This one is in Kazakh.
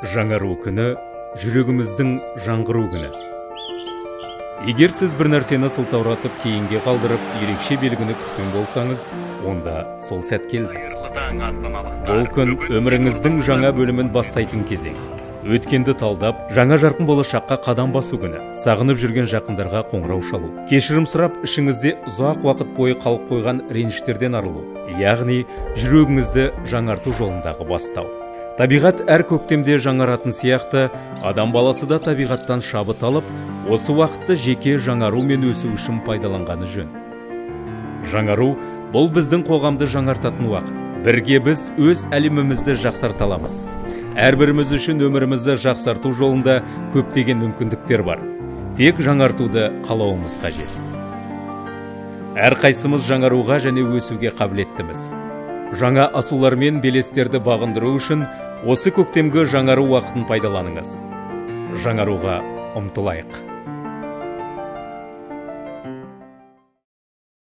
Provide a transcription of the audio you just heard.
Жаңару күні жүрегіміздің жаңғыру күні. Егер сіз бір нәрсені сылтауратып кейінге қалдырып ерекше белгіні күткен болсаңыз, онда сол сәт келді. Бұл күн өміріңіздің жаңа бөлімін бастайтын кезең. Өткенді талдап, жаңа жарқын болашаққа қадам басу күні. Сағынып жүрген жақындарға қоңырау шалу. Кешірім сұрап, ішіңізде ұзақ уақыт бойы қалып қойған реніштерден арылу. Яғни, жүрегіңізді жаңарту жолындағы бастау. Табиғат әр көктемде жаңаратын сияқты, адам баласы да табиғаттан шабыт алып, осы уақытты жеке жаңару мен өсу үшін пайдаланғаны жөн. Жаңару бұл біздің қоғамды жаңартатын уақыт. Бірге біз өз әлемімізді жақсарта аламыз. Әрбіріміз үшін өмірімізді жақсарту жолында көптеген мүмкіндіктер бар. Тек жаңартуды қалауымыз қажет. Әрқайсымыз жаңаруға және өсуге қабілеттіміз. Жаңа асулар мен белестерді бағындыру үшін осы көктемгі жаңару уақытын пайдаланыңыз. Жаңаруға ұмтылайық.